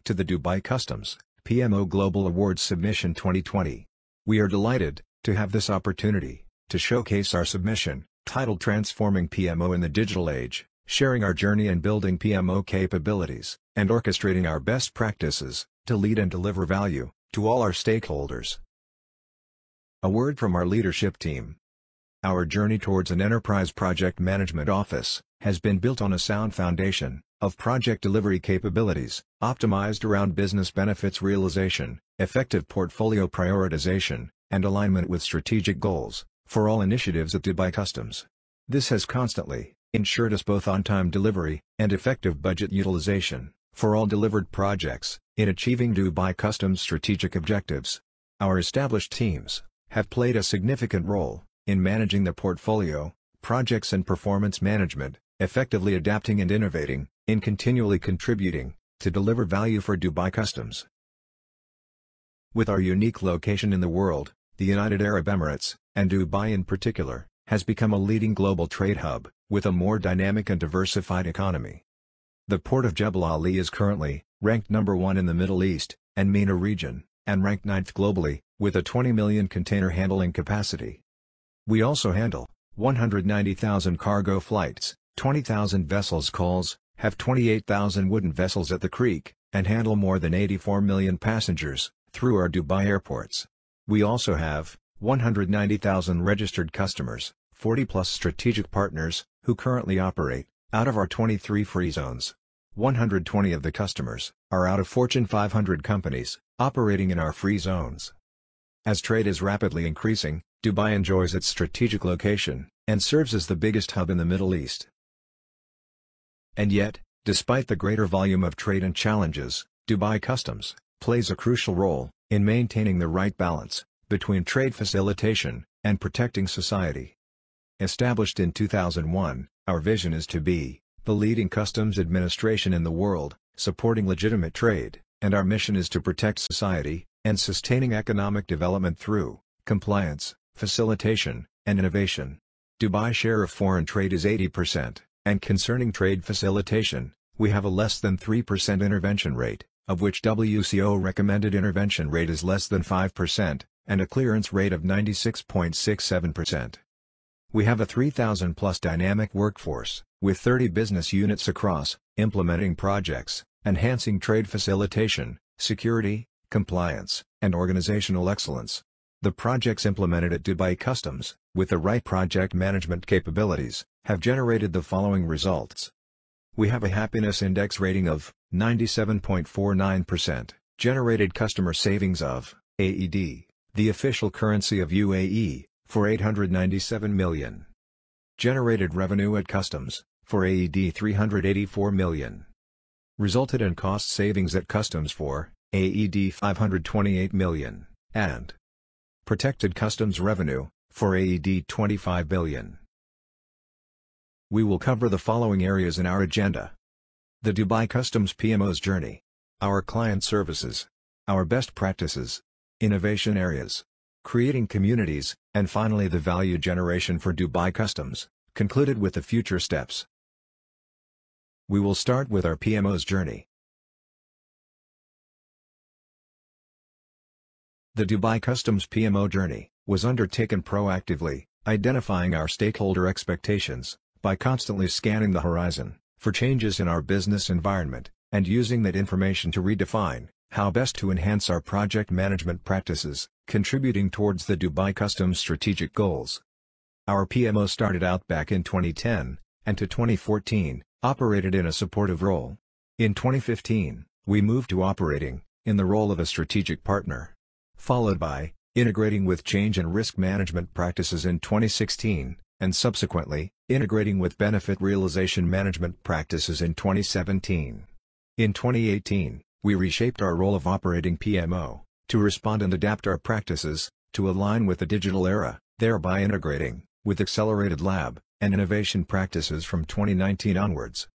to the Dubai Customs PMO Global Awards Submission 2020. We are delighted to have this opportunity to showcase our submission, titled Transforming PMO in the Digital Age, sharing our journey in building PMO capabilities, and orchestrating our best practices to lead and deliver value to all our stakeholders. A word from our leadership team. Our journey towards an enterprise project management office has been built on a sound foundation of project delivery capabilities, optimized around business benefits realization, effective portfolio prioritization, and alignment with strategic goals for all initiatives at Dubai Customs. This has constantly ensured us both on-time delivery and effective budget utilization for all delivered projects in achieving Dubai Customs strategic objectives. Our established teams have played a significant role in managing the portfolio, projects and performance management, effectively adapting and innovating, in continually contributing to deliver value for Dubai Customs. With our unique location in the world, the United Arab Emirates, and Dubai in particular, has become a leading global trade hub, with a more dynamic and diversified economy. The port of Jebel Ali is currently ranked number 1 in the Middle East and MENA region, and ranked 9th globally, with a 20 million container handling capacity. We also handle 190,000 cargo flights, 20,000 vessels calls, have 28,000 wooden vessels at the creek, and handle more than 84 million passengers through our Dubai airports. We also have 190,000 registered customers, 40+ strategic partners, who currently operate out of our 23 free zones. 120 of the customers are out of Fortune 500 companies operating in our free zones. As trade is rapidly increasing, Dubai enjoys its strategic location and serves as the biggest hub in the Middle East. And yet, despite the greater volume of trade and challenges, Dubai Customs plays a crucial role in maintaining the right balance between trade facilitation and protecting society. Established in 2001, our vision is to be the leading customs administration in the world, supporting legitimate trade, and our mission is to protect society and sustaining economic development through compliance, facilitation, and innovation. Dubai's share of foreign trade is 80%. And concerning trade facilitation, we have a less than 3% intervention rate, of which WCO recommended intervention rate is less than 5%, and a clearance rate of 96.67%. We have a 3,000+ dynamic workforce, with 30 business units across, implementing projects, enhancing trade facilitation, security, compliance, and organizational excellence. The projects implemented at Dubai Customs, with the right project management capabilities, have generated the following results. We have a happiness index rating of 97.49%, generated customer savings of AED, the official currency of UAE, for 897 million. Generated revenue at customs, for AED 384 million. Resulted in cost savings at customs for AED 528 million, and protected customs revenue, for AED 25 billion. We will cover the following areas in our agenda. The Dubai Customs PMO's journey. Our client services. Our best practices. Innovation areas. Creating communities, and finally the value generation for Dubai Customs, concluded with the future steps. We will start with our PMO's journey. The Dubai Customs PMO journey was undertaken proactively, identifying our stakeholder expectations, by constantly scanning the horizon for changes in our business environment, and using that information to redefine how best to enhance our project management practices, contributing towards the Dubai Customs strategic goals. Our PMO started out back in 2010, and to 2014, operated in a supportive role. In 2015, we moved to operating in the role of a strategic partner, followed by integrating with change and risk management practices in 2016, and subsequently, integrating with benefit realization management practices in 2017. In 2018, we reshaped our role of operating PMO, to respond and adapt our practices, to align with the digital era, thereby integrating with accelerated lab and innovation practices from 2019 onwards.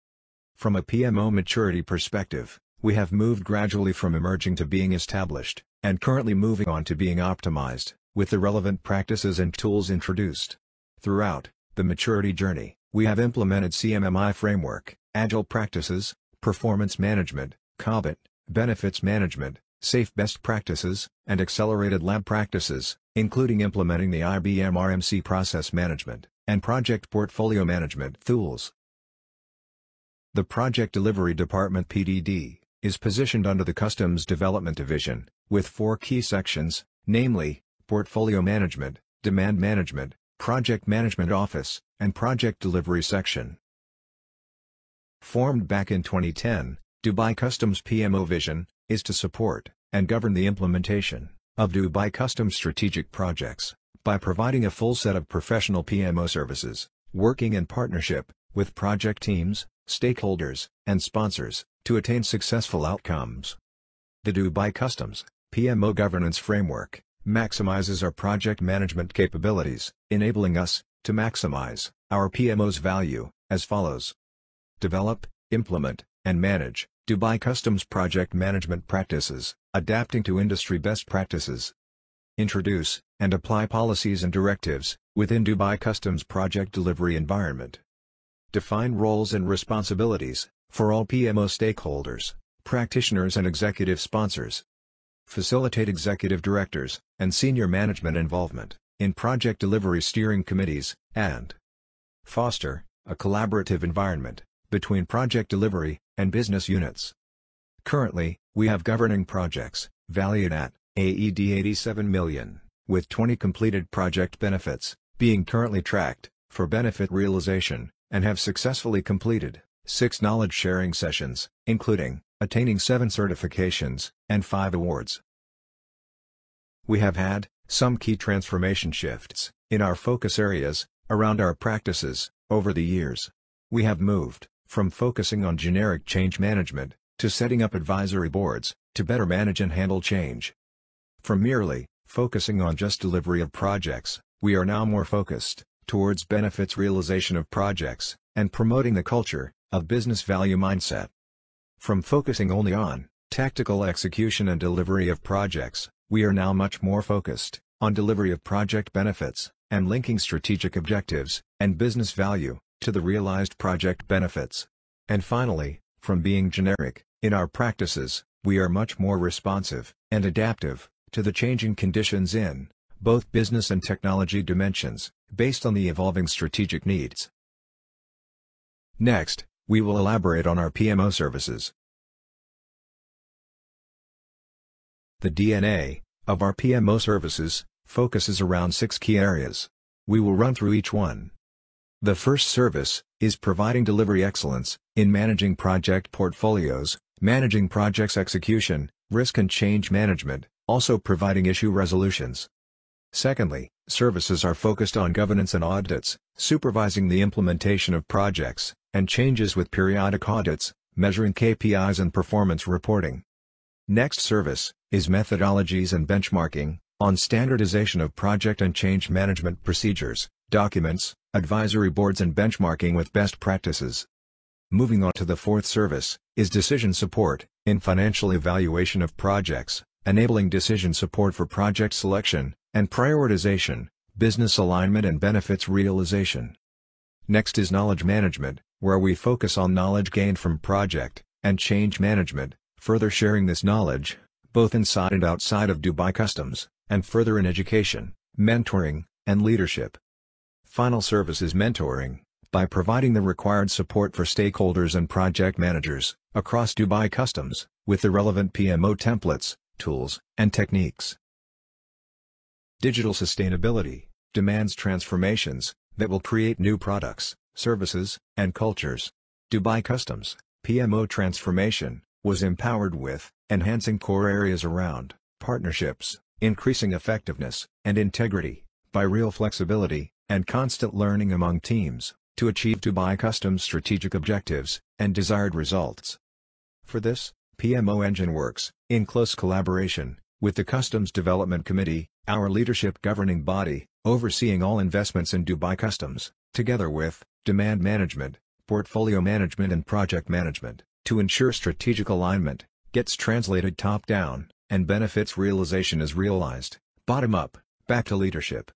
From a PMO maturity perspective, we have moved gradually from emerging to being established, and currently moving on to being optimized, with the relevant practices and tools introduced. Throughout the maturity journey, we have implemented CMMI framework, agile practices, performance management, COBIT, benefits management, safe best practices, and accelerated lab practices, including implementing the IBM RMC process management and project portfolio management tools. The Project Delivery Department (PDD) is positioned under the Customs Development Division, with 4 key sections, namely, Portfolio Management, Demand Management, Project Management Office, and Project Delivery Section. Formed back in 2010, Dubai Customs PMO vision is to support and govern the implementation of Dubai Customs strategic projects by providing a full set of professional PMO services, working in partnership with project teams, stakeholders, and sponsors to attain successful outcomes. The Dubai Customs PMO governance framework maximizes our project management capabilities, enabling us to maximize our PMO's value as follows: develop, implement, and manage Dubai Customs project management practices, adapting to industry best practices. Introduce and apply policies and directives within Dubai Customs project delivery environment. Define roles and responsibilities for all PMO stakeholders, practitioners and executive sponsors. Facilitate executive directors and senior management involvement in project delivery steering committees, and foster a collaborative environment between project delivery and business units. Currently, we have governing projects valued at AED 87 million, with 20 completed project benefits being currently tracked for benefit realization, and have successfully completed 6 knowledge-sharing sessions, including attaining 7 certifications and 5 awards. We have had some key transformation shifts in our focus areas around our practices over the years. We have moved from focusing on generic change management to setting up advisory boards to better manage and handle change. From merely focusing on just delivery of projects, we are now more focused towards benefits realization of projects and promoting the culture of business value mindset. From focusing only on tactical execution and delivery of projects, we are now much more focused on delivery of project benefits and linking strategic objectives and business value to the realized project benefits. And finally, from being generic in our practices, we are much more responsive and adaptive to the changing conditions in both business and technology dimensions, based on the evolving strategic needs. Next, we will elaborate on our PMO services. The DNA of our PMO services focuses around 6 key areas. We will run through each one. The first service is providing delivery excellence in managing project portfolios, managing projects execution, risk and change management, also providing issue resolutions. Secondly, services are focused on governance and audits, supervising the implementation of projects and changes with periodic audits, measuring KPIs and performance reporting. Next service is methodologies and benchmarking, on standardization of project and change management procedures, documents, advisory boards and benchmarking with best practices. Moving on to the fourth service, is decision support, in financial evaluation of projects, enabling decision support for project selection and prioritization, business alignment and benefits realization. Next is knowledge management, where we focus on knowledge gained from project and change management, further sharing this knowledge, both inside and outside of Dubai Customs, and further in education, mentoring, and leadership. Final service is mentoring, by providing the required support for stakeholders and project managers across Dubai Customs, with the relevant PMO templates, tools, and techniques. Digital sustainability demands transformations that will create new products, services, and cultures. Dubai Customs PMO transformation was empowered with enhancing core areas around partnerships, increasing effectiveness and integrity by real flexibility and constant learning among teams to achieve Dubai Customs strategic objectives and desired results. For this, PMO Engine works in close collaboration with the Customs Development Committee, our leadership governing body, overseeing all investments in Dubai Customs, together with demand management, portfolio management and project management, to ensure strategic alignment gets translated top-down, and benefits realization is realized, bottom-up, back to leadership.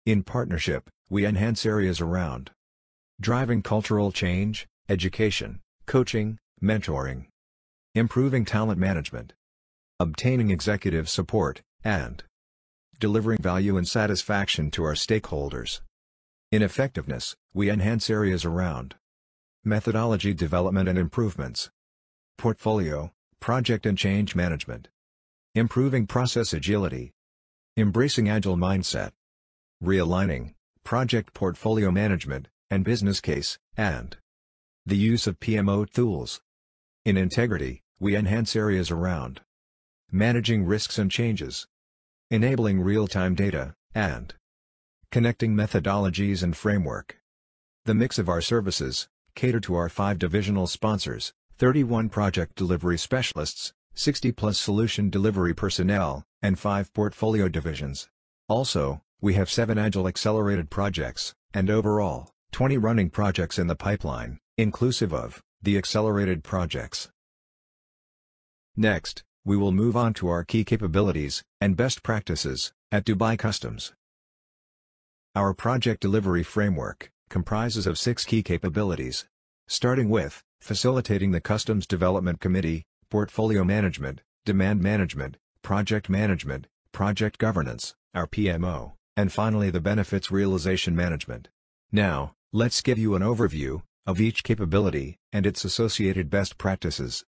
In partnership, we enhance areas around driving cultural change, education, coaching, mentoring. improving talent management, obtaining executive support, and delivering value and satisfaction to our stakeholders. In effectiveness, we enhance areas around methodology development and improvements, portfolio, project and change management, improving process agility, embracing agile mindset, realigning, project portfolio management, and business case, and the use of PMO tools. In integrity, we enhance areas around managing risks and changes, enabling real-time data, and connecting methodologies and framework. The mix of our services cater to our 5 divisional sponsors, 31 project delivery specialists, 60+ solution delivery personnel, and 5 portfolio divisions. Also, we have 7 agile accelerated projects, and overall, 20 running projects in the pipeline, inclusive of the accelerated projects. Next, we will move on to our key capabilities and best practices at Dubai Customs. Our project delivery framework comprises of 6 key capabilities, starting with facilitating the Customs Development Committee, portfolio management, demand management, project governance, our PMO, and finally the benefits realization management. Now, let's give you an overview of each capability and its associated best practices.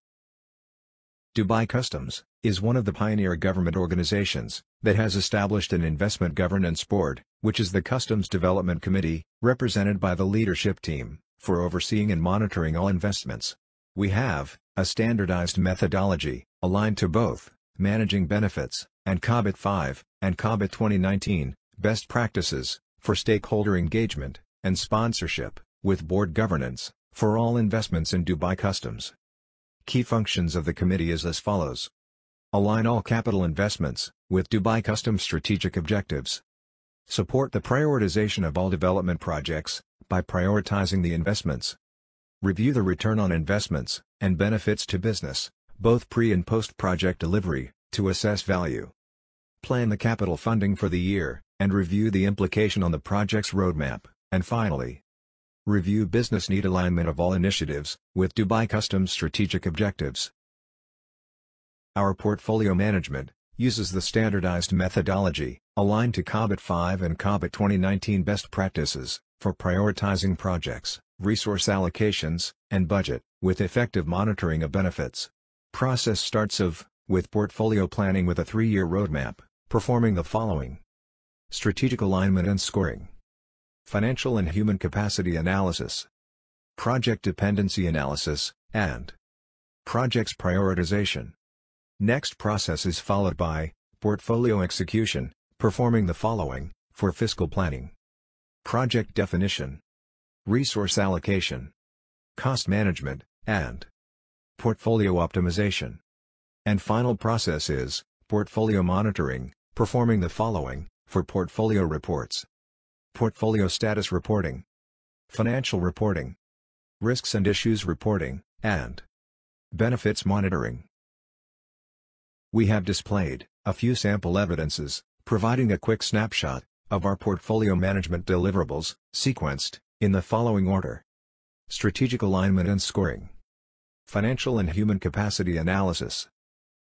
Dubai Customs is one of the pioneer government organizations that has established an investment governance board, which is the Customs Development Committee, represented by the leadership team, for overseeing and monitoring all investments. We have a standardized methodology, aligned to both Managing Benefits and COBIT 5 and COBIT 2019 best practices for stakeholder engagement and sponsorship, with board governance for all investments in Dubai Customs. Key functions of the committee is as follows. Align all capital investments with Dubai Customs strategic objectives. Support the prioritization of all development projects by prioritizing the investments. Review the return on investments and benefits to business, both pre- and post-project delivery, to assess value. Plan the capital funding for the year, and review the implication on the project's roadmap, and finally, review business need alignment of all initiatives with Dubai Customs strategic objectives. Our portfolio management uses the standardized methodology, aligned to COBIT 5 and COBIT 2019 best practices, for prioritizing projects, resource allocations, and budget, with effective monitoring of benefits. Process starts with portfolio planning with a 3-year roadmap, performing the following: strategic alignment and scoring, financial and human capacity analysis, project dependency analysis, and projects prioritization. Next process is followed by portfolio execution, performing the following for fiscal planning: project definition, resource allocation, cost management, and portfolio optimization. And final process is portfolio monitoring, performing the following for portfolio reports: portfolio status reporting, financial reporting, risks and issues reporting, and benefits monitoring. We have displayed a few sample evidences, providing a quick snapshot of our portfolio management deliverables, sequenced in the following order: strategic alignment and scoring, financial and human capacity analysis,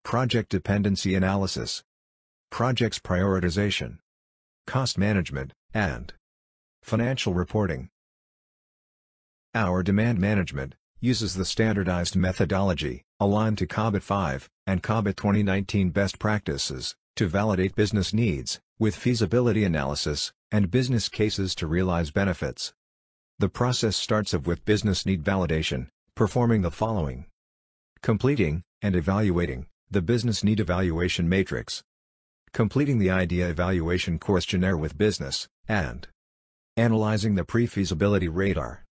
project dependency analysis, projects prioritization, cost management, and financial reporting. Our demand management uses the standardized methodology, aligned to COBIT 5 and COBIT 2019 best practices, to validate business needs, with feasibility analysis and business cases to realize benefits. The process starts with business need validation, performing the following: completing and evaluating the business need evaluation matrix, completing the idea evaluation questionnaire with business, and analyzing the pre-feasibility radar.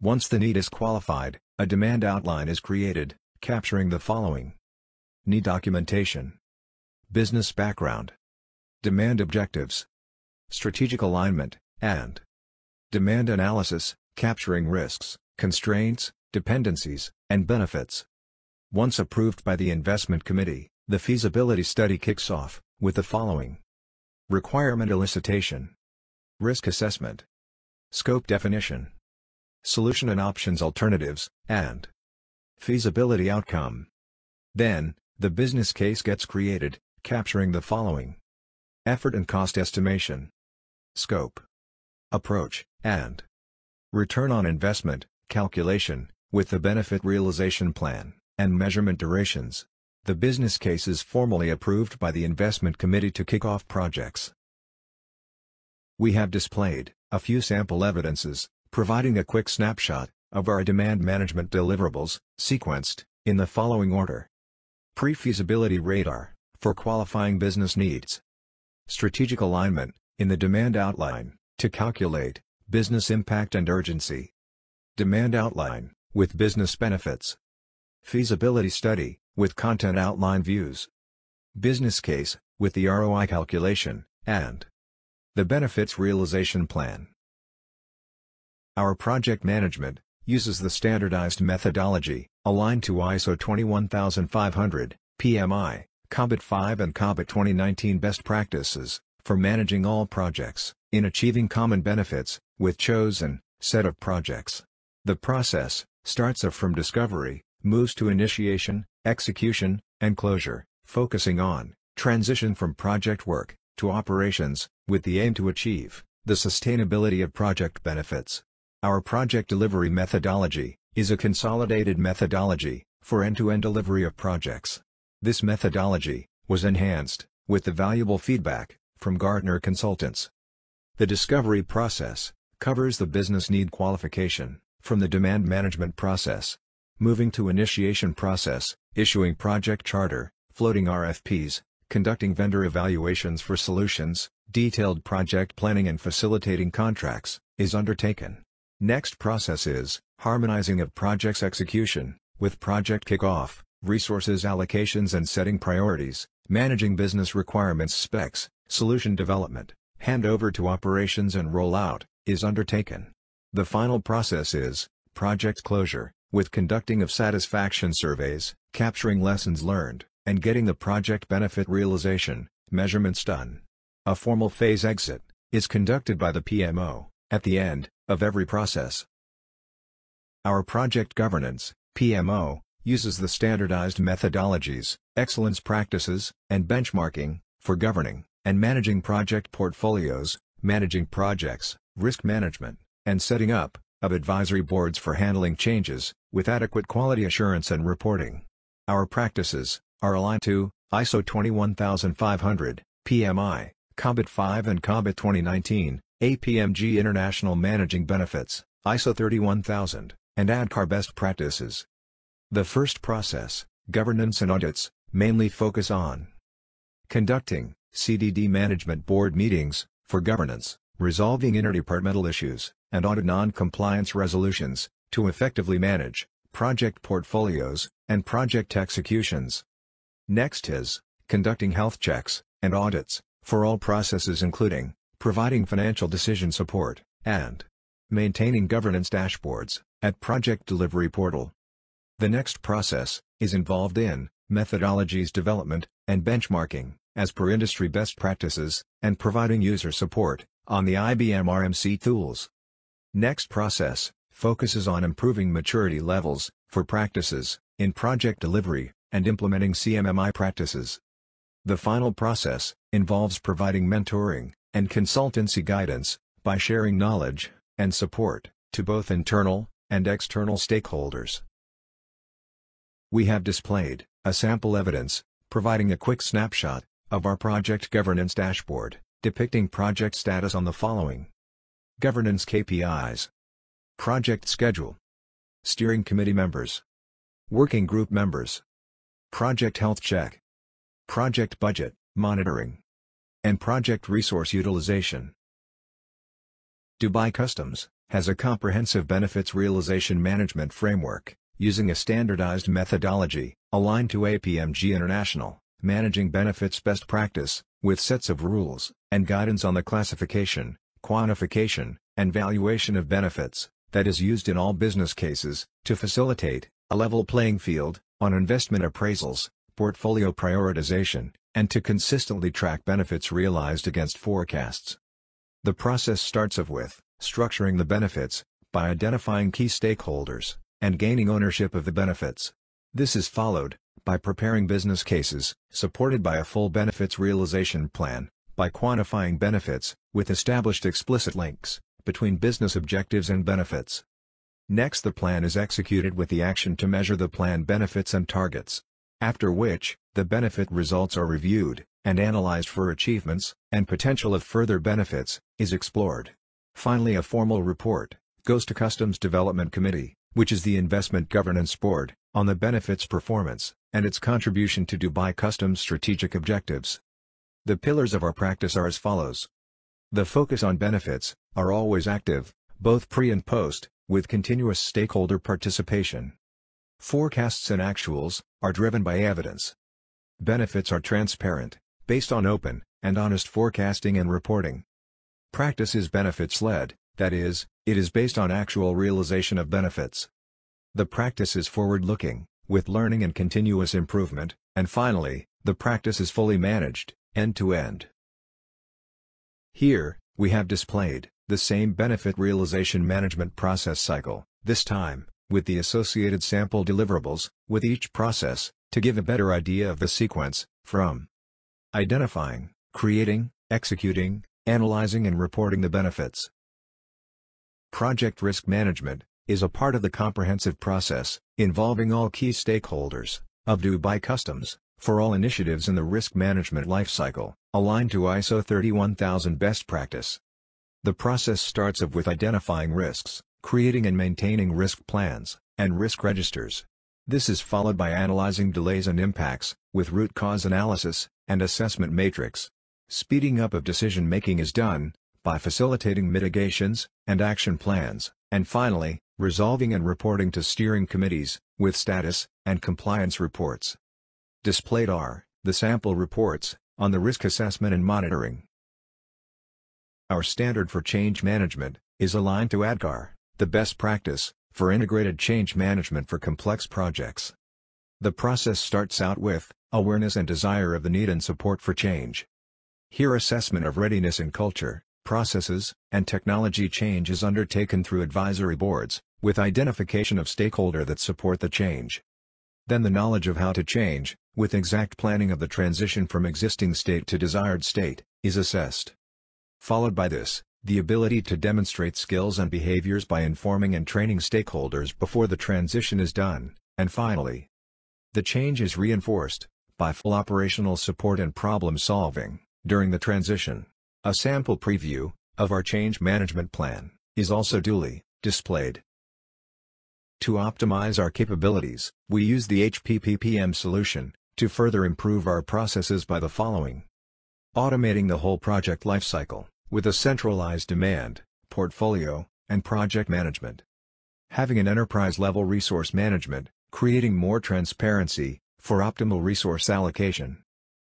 Once the need is qualified, a demand outline is created, capturing the following: need documentation, business background, demand objectives, strategic alignment, and demand analysis, capturing risks, constraints, dependencies, and benefits. Once approved by the investment committee, the feasibility study kicks off with the following: requirement elicitation, risk assessment, scope definition, solution and options alternatives, and feasibility outcome. Then, the business case gets created, capturing the following: effort and cost estimation, scope, approach, and return on investment calculation, with the benefit realization plan, and measurement durations. The business case is formally approved by the investment committee to kick off projects. We have displayed a few sample evidences, providing a quick snapshot of our demand management deliverables, sequenced in the following order: pre-feasibility radar, for qualifying business needs; strategic alignment, in the demand outline, to calculate business impact and urgency; demand outline, with business benefits; feasibility study, with content outline views; business case, with the ROI calculation, and the benefits realization plan. Our project management uses the standardized methodology, aligned to ISO 21500, PMI, COBIT 5 and COBIT 2019 best practices, for managing all projects, in achieving common benefits, with chosen set of projects. The process starts from discovery, moves to initiation, execution, and closure, focusing on transition from project work to operations, with the aim to achieve the sustainability of project benefits. Our project delivery methodology is a consolidated methodology for end-to-end delivery of projects. This methodology was enhanced with the valuable feedback from Gartner Consultants. The discovery process covers the business need qualification from the demand management process, moving to initiation process, issuing project charter, floating RFPs, conducting vendor evaluations for solutions, detailed project planning, and facilitating contracts is undertaken. Next process is harmonizing of project's execution, with project kickoff, resources allocations and setting priorities, managing business requirements specs, solution development, handover to operations and rollout, is undertaken. The final process is project closure, with conducting of satisfaction surveys, capturing lessons learned, and getting the project benefit realization measurements done. A formal phase exit is conducted by the PMO at the end of every process. Our project governance, PMO, uses the standardized methodologies, excellence practices, and benchmarking for governing and managing project portfolios, managing projects, risk management, and setting up of advisory boards for handling changes with adequate quality assurance and reporting. Our practices are aligned to ISO 21500, PMI, COBIT 5 and COBIT 2019, APMG International Managing Benefits, ISO 31000, and ADKAR best practices. The first process, governance and audits, mainly focus on conducting CDD management board meetings for governance, resolving interdepartmental issues, and audit non-compliance resolutions to effectively manage project portfolios and project executions. Next is conducting health checks and audits for all processes, including providing financial decision support and maintaining governance dashboards at project delivery portal. The next process is involved in methodologies development and benchmarking as per industry best practices, and providing user support on the IBM RMC tools. Next process focuses on improving maturity levels for practices in project delivery and implementing CMMI practices. The final process involves providing mentoring and consultancy guidance by sharing knowledge and support to both internal and external stakeholders. We have displayed a sample evidence providing a quick snapshot of our project governance dashboard, depicting project status on the following: governance KPIs, project schedule, steering committee members, working group members, project health check, project budget monitoring, and project resource utilization. Dubai Customs has a comprehensive benefits realization management framework, using a standardized methodology aligned to APMG International Managing Benefits best practice, with sets of rules and guidance on the classification, quantification, and valuation of benefits that is used in all business cases to facilitate a level playing field on investment appraisals, portfolio prioritization, and to consistently track benefits realized against forecasts. The process starts with structuring the benefits by identifying key stakeholders and gaining ownership of the benefits. This is followed by preparing business cases, supported by a full benefits realization plan, by quantifying benefits, with established explicit links between business objectives and benefits. Next, the plan is executed with the action to measure the plan benefits and targets. After which, the benefit results are reviewed and analyzed for achievements, and potential of further benefits is explored. Finally, a formal report goes to Customs Development Committee, which is the investment governance board, on the benefits performance and its contribution to Dubai Customs' strategic objectives. The pillars of our practice are as follows. The focus on benefits are always active, both pre and post, with continuous stakeholder participation. Forecasts and actuals are driven by evidence. Benefits are transparent, based on open and honest forecasting and reporting. Practice is benefits-led, that is, it is based on actual realization of benefits. The practice is forward-looking, with learning and continuous improvement, and finally, the practice is fully managed, end-to-end. Here, we have displayed the same benefit realization management process cycle, this time, with the associated sample deliverables, with each process, to give a better idea of the sequence, from identifying, creating, executing, analyzing and reporting the benefits. Project risk management is a part of the comprehensive process, involving all key stakeholders of Dubai Customs, for all initiatives in the risk management lifecycle, aligned to ISO 31000 best practice. The process starts off with identifying risks, creating and maintaining risk plans, and risk registers. This is followed by analyzing delays and impacts, with root cause analysis, and assessment matrix. Speeding up of decision-making is done by facilitating mitigations and action plans, and finally, resolving and reporting to steering committees, with status and compliance reports. Displayed are the sample reports on the risk assessment and monitoring. Our standard for change management is aligned to ADKAR, the best practice for integrated change management for complex projects. The process starts out with awareness and desire of the need and support for change. Here, assessment of readiness and culture, processes, and technology change is undertaken through advisory boards, with identification of stakeholder that support the change. Then the knowledge of how to change, with exact planning of the transition from existing state to desired state, is assessed. Followed by this, the ability to demonstrate skills and behaviors by informing and training stakeholders before the transition is done, and finally, the change is reinforced by full operational support and problem solving during the transition. A sample preview of our change management plan is also duly displayed. To optimize our capabilities, we use the HPPPM solution to further improve our processes by the following: automating the whole project lifecycle, with a centralized demand, portfolio, and project management. Having an enterprise-level resource management, creating more transparency for optimal resource allocation.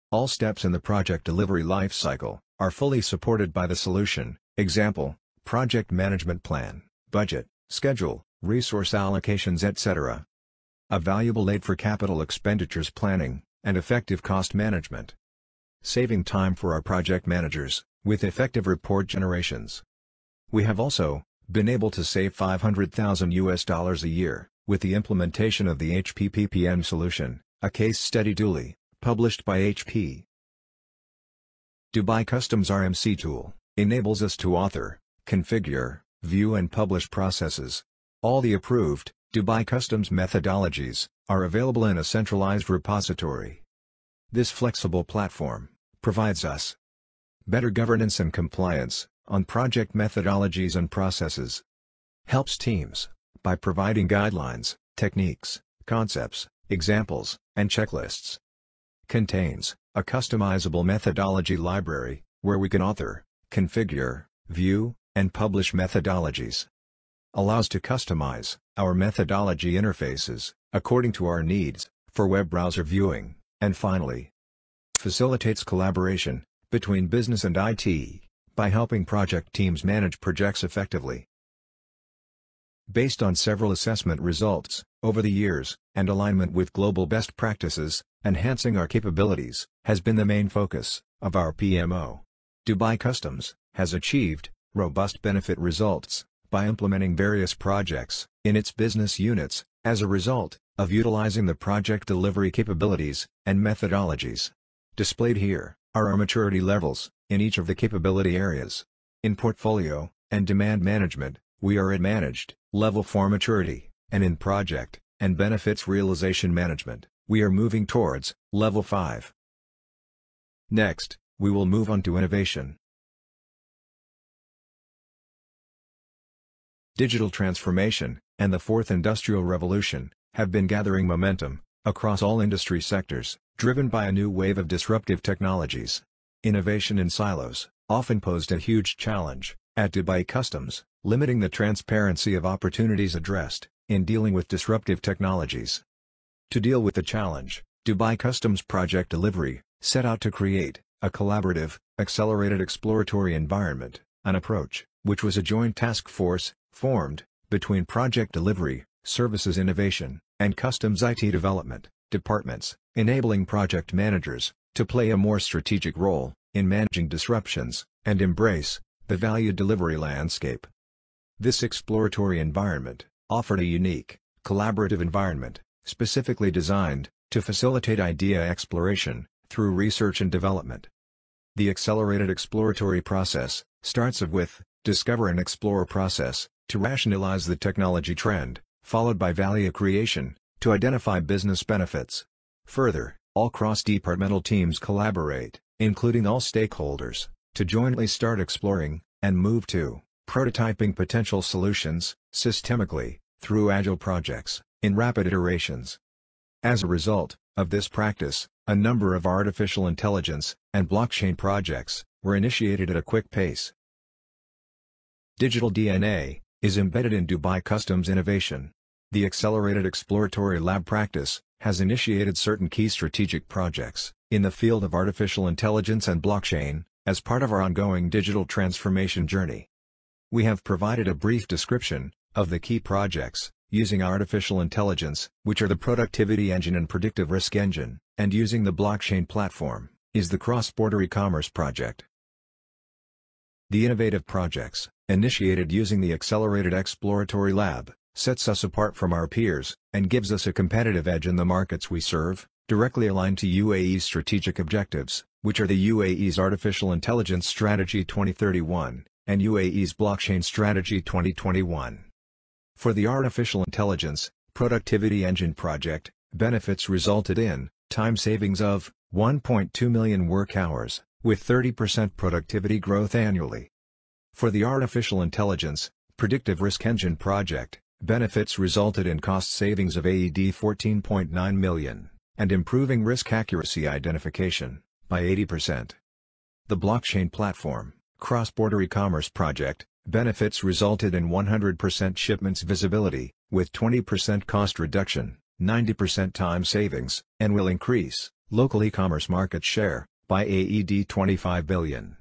All steps in the project delivery lifecycle are fully supported by the solution, example, project management plan, budget, schedule, resource allocations etc. A valuable aid for capital expenditures planning, and effective cost management. Saving time for our project managers, with effective report generations. We have also been able to save $500,000 a year, with the implementation of the HPPPM solution, a case study duly published by HP. Dubai Customs RMC tool enables us to author, configure, view and publish processes. All the approved Dubai Customs methodologies are available in a centralized repository. This flexible platform provides us better governance and compliance on project methodologies and processes. Helps teams by providing guidelines, techniques, concepts, examples, and checklists. Contains a customizable methodology library, where we can author, configure, view, and publish methodologies. Allows to customize our methodology interfaces according to our needs for web browser viewing, and finally, facilitates collaboration between business and IT by helping project teams manage projects effectively. Based on several assessment results over the years, and alignment with global best practices, enhancing our capabilities has been the main focus of our PMO. Dubai Customs has achieved robust benefit results by implementing various projects in its business units, as a result of utilizing the project delivery capabilities and methodologies. Displayed here are our maturity levels in each of the capability areas. In portfolio and demand management, we are at managed level 4 maturity, and in project and benefits realization management, we are moving towards level 5. Next, we will move on to innovation. Digital transformation and the fourth industrial revolution have been gathering momentum across all industry sectors, driven by a new wave of disruptive technologies. Innovation in silos often posed a huge challenge at Dubai Customs, limiting the transparency of opportunities addressed in dealing with disruptive technologies. To deal with the challenge, Dubai Customs Project Delivery set out to create a collaborative, accelerated exploratory environment, an approach which was a joint task force formed between Project Delivery, Services Innovation, and Customs IT Development departments, enabling project managers to play a more strategic role in managing disruptions and embrace the value delivery landscape. This exploratory environment offered a unique, collaborative environment, specifically designed to facilitate idea exploration through research and development. The accelerated exploratory process starts with discover and explore process to rationalize the technology trend, followed by value creation to identify business benefits. Further, all cross-departmental teams collaborate, including all stakeholders, to jointly start exploring and move to prototyping potential solutions systemically through agile projects in rapid iterations. As a result of this practice, a number of artificial intelligence and blockchain projects were initiated at a quick pace. Digital DNA is embedded in Dubai Customs innovation. The accelerated exploratory lab practice has initiated certain key strategic projects in the field of artificial intelligence and blockchain as part of our ongoing digital transformation journey. We have provided a brief description of the key projects using artificial intelligence, which are the productivity engine and predictive risk engine, and using the blockchain platform is the cross-border e-commerce project. The innovative projects initiated using the accelerated exploratory lab sets us apart from our peers and gives us a competitive edge in the markets we serve, directly aligned to UAE's strategic objectives, which are the UAE's Artificial Intelligence Strategy 2031 and UAE's Blockchain Strategy 2021. For the Artificial Intelligence Productivity Engine project, benefits resulted in time savings of 1.2 million work hours, with 30% productivity growth annually. For the Artificial Intelligence Predictive Risk Engine project, benefits resulted in cost savings of AED 14.9 million, and improving risk accuracy identification by 80%. The Blockchain Platform Cross-Border E-commerce project, benefits resulted in 100% shipments visibility, with 20% cost reduction, 90% time savings, and will increase local e-commerce market share by AED 25 billion.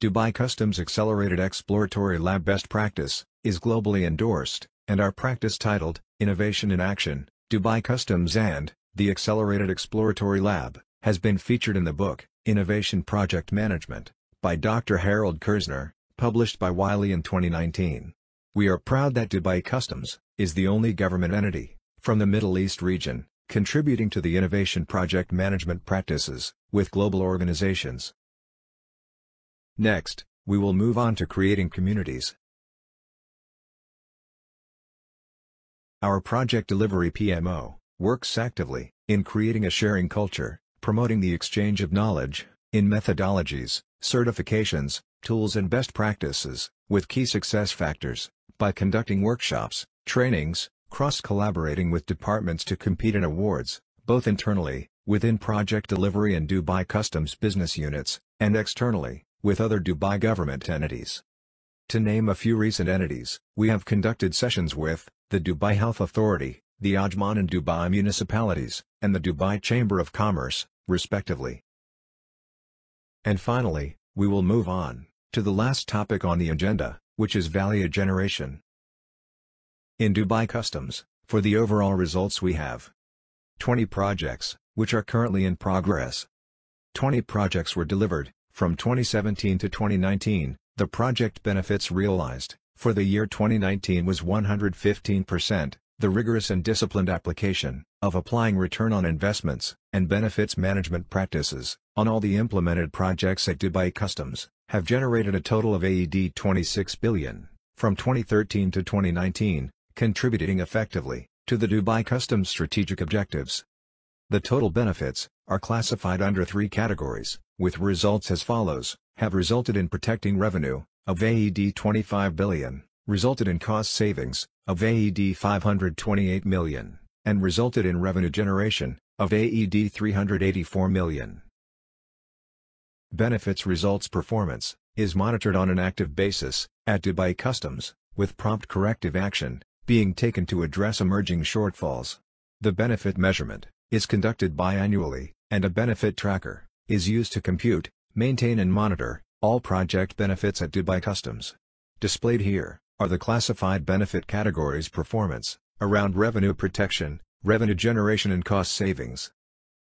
Dubai Customs Accelerated Exploratory Lab Best Practice is globally endorsed, and our practice titled Innovation in Action, Dubai Customs and the Accelerated Exploratory Lab has been featured in the book Innovation Project Management by Dr. Harold Kerzner, published by Wiley in 2019. We are proud that Dubai Customs is the only government entity from the Middle East region contributing to the innovation project management practices with global organizations. Next, we will move on to creating communities. Our project delivery PMO works actively in creating a sharing culture, promoting the exchange of knowledge in methodologies, certifications, tools and best practices, with key success factors, by conducting workshops, trainings, cross-collaborating with departments to compete in awards, both internally, within project delivery and Dubai Customs business units, and externally, with other Dubai government entities. To name a few recent entities, we have conducted sessions with the Dubai Health Authority, the Ajman and Dubai municipalities, and the Dubai Chamber of Commerce, respectively. And finally, we will move on to the last topic on the agenda, which is value generation. In Dubai Customs, for the overall results we have 20 projects, which are currently in progress. 20 projects were delivered from 2017 to 2019, the project benefits realized for the year 2019 was 115%. The rigorous and disciplined application of applying return on investments and benefits management practices on all the implemented projects at Dubai Customs have generated a total of AED 26 billion from 2013 to 2019, contributing effectively to the Dubai Customs strategic objectives. The total benefits are classified under three categories, with results as follows: have resulted in protecting revenue of AED 25 billion, resulted in cost savings of AED 528 million, and resulted in revenue generation of AED 384 million. Benefits results performance is monitored on an active basis at Dubai Customs, with prompt corrective action being taken to address emerging shortfalls. The benefit measurement is conducted biannually, and a benefit tracker is used to compute, maintain and monitor all project benefits at Dubai Customs. Displayed here are the classified benefit categories performance around revenue protection, revenue generation and cost savings.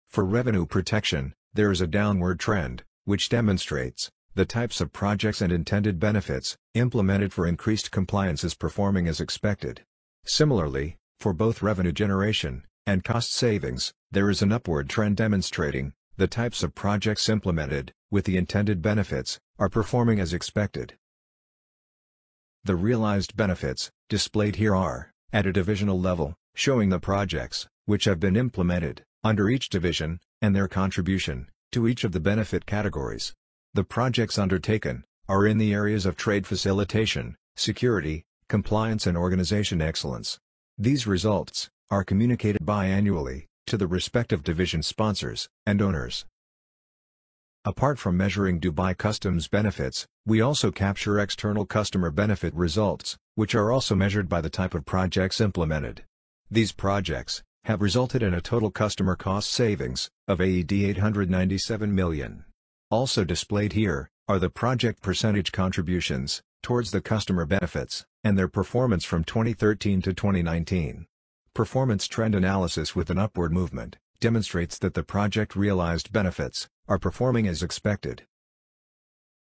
For revenue protection, there is a downward trend, which demonstrates the types of projects and intended benefits implemented for increased compliance is performing as expected. Similarly, for both revenue generation and cost savings, there is an upward trend demonstrating the types of projects implemented with the intended benefits are performing as expected. The realized benefits displayed here are, at a divisional level, showing the projects which have been implemented under each division and their contribution to each of the benefit categories. The projects undertaken are in the areas of trade facilitation, security, compliance and organization excellence. These results are communicated biannually to the respective division sponsors and owners. Apart from measuring Dubai Customs benefits, we also capture external customer benefit results, which are also measured by the type of projects implemented. These projects have resulted in a total customer cost savings of AED 897 million. Also displayed here are the project percentage contributions towards the customer benefits and their performance from 2013 to 2019. Performance trend analysis with an upward movement demonstrates that the project realized benefits are performing as expected.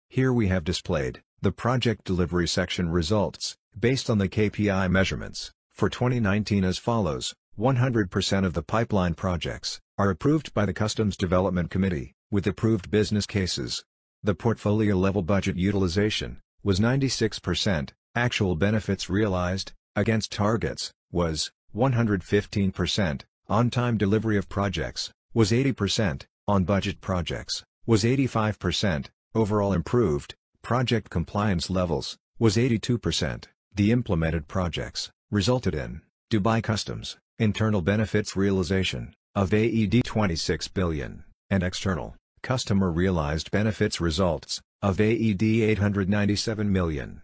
Here we have displayed the project delivery section results based on the KPI measurements for 2019 as follows: 100% of the pipeline projects are approved by the Customs Development Committee with approved business cases. The portfolio level budget utilization was 96%, actual benefits realized against targets was 115%, on-time delivery of projects was 80%, on-budget projects was 85%, overall improved project compliance levels was 82%. The implemented projects resulted in Dubai Customs internal benefits realization of AED 26 billion and external customer realized benefits results of AED 897 million.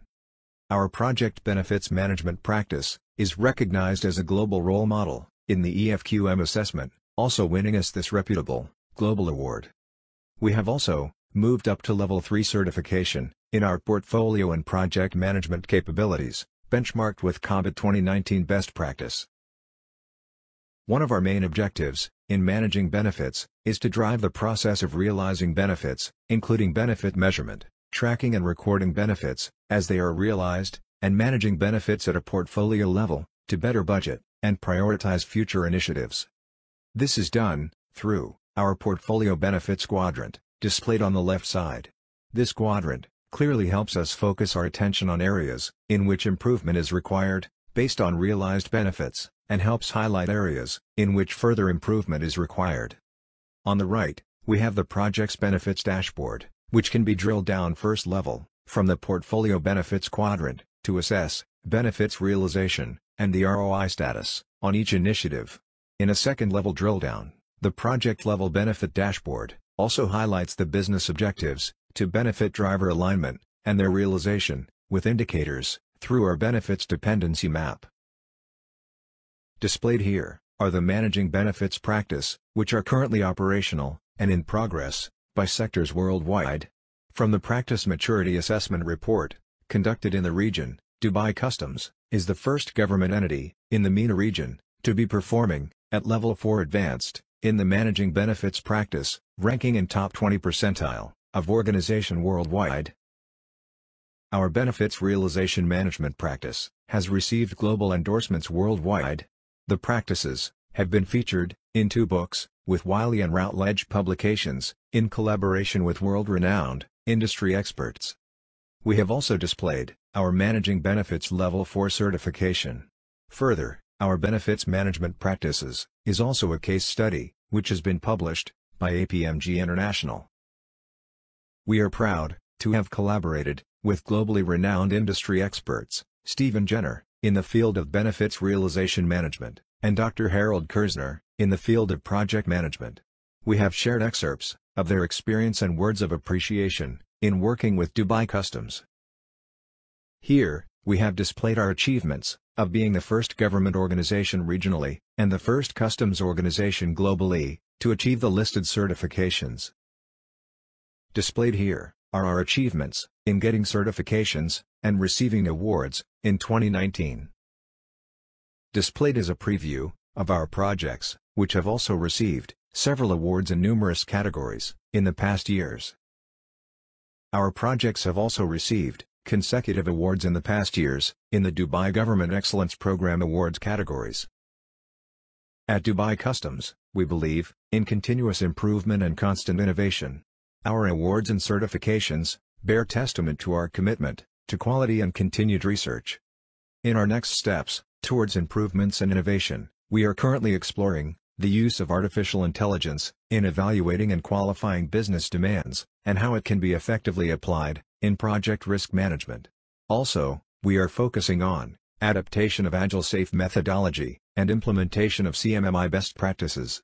Our project benefits management practice is recognized as a global role model in the EFQM assessment, also winning us this reputable global award. We have also moved up to Level 3 certification in our portfolio and project management capabilities, benchmarked with COBIT 2019 best practice. One of our main objectives in managing benefits is to drive the process of realizing benefits, including benefit measurement, tracking and recording benefits as they are realized, and managing benefits at a portfolio level to better budget and prioritize future initiatives. This is done through our portfolio benefits quadrant, displayed on the left side. This quadrant clearly helps us focus our attention on areas in which improvement is required, based on realized benefits, and helps highlight areas in which further improvement is required. On the right, we have the project's benefits dashboard, which can be drilled down first level, from the portfolio benefits quadrant, to assess benefits realization and the ROI status on each initiative. In a second level drill down, the project level benefit dashboard also highlights the business objectives to benefit driver alignment and their realization, with indicators through our benefits dependency map. Displayed here are the managing benefits practice, which are currently operational and in progress by sectors worldwide. From the Practice Maturity Assessment Report conducted in the region, Dubai Customs is the first government entity in the MENA region to be performing at Level 4 Advanced in the Managing Benefits Practice, ranking in top 20 percentile of organization worldwide. Our benefits realization management practice has received global endorsements worldwide. The practices have been featured in 2 books, with Wiley and Routledge Publications, in collaboration with world-renowned industry experts. We have also displayed our Managing Benefits Level 4 certification. Further, our benefits management practices is also a case study, which has been published by APMG International. We are proud to have collaborated with globally renowned industry experts, Stephen Jenner, in the field of benefits realization management, and Dr. Harold Kersner, in the field of project management. We have shared excerpts of their experience and words of appreciation in working with Dubai Customs. Here, we have displayed our achievements of being the first government organization regionally, and the first customs organization globally, to achieve the listed certifications. Displayed here are our achievements in getting certifications and receiving awards in 2019. Displayed is a preview of our projects, which have also received several awards in numerous categories in the past years. Our projects have also received consecutive awards in the past years in the Dubai Government Excellence Program Awards categories. At Dubai Customs, we believe in continuous improvement and constant innovation. Our awards and certifications bear testament to our commitment to quality and continued research. In our next steps towards improvements and innovation, we are currently exploring the use of artificial intelligence in evaluating and qualifying business demands, and how it can be effectively applied in project risk management. Also, we are focusing on adaptation of Agile Safe methodology and implementation of CMMI best practices.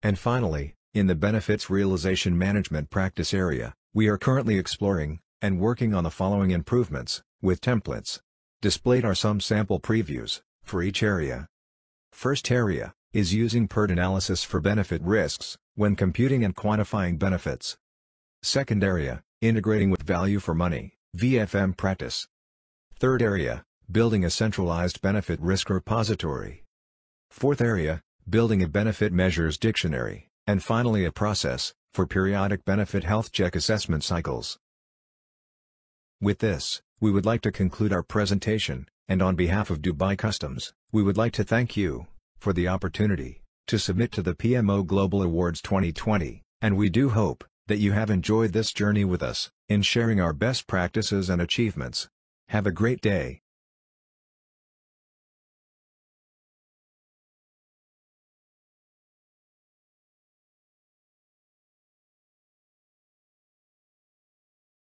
And finally, in the benefits realization management practice area, we are currently exploring and working on the following improvements with templates. Displayed are some sample previews for each area. First area is using PERT analysis for benefit risks when computing and quantifying benefits. Second area, integrating with value for money, VFM practice. Third area, building a centralized benefit risk repository. Fourth area, building a benefit measures dictionary, and finally a process for periodic benefit health check assessment cycles. With this, we would like to conclude our presentation, and on behalf of Dubai Customs, we would like to thank you for the opportunity to submit to the PMO Global Awards 2020, and we do hope that you have enjoyed this journey with us in sharing our best practices and achievements. Have a great day.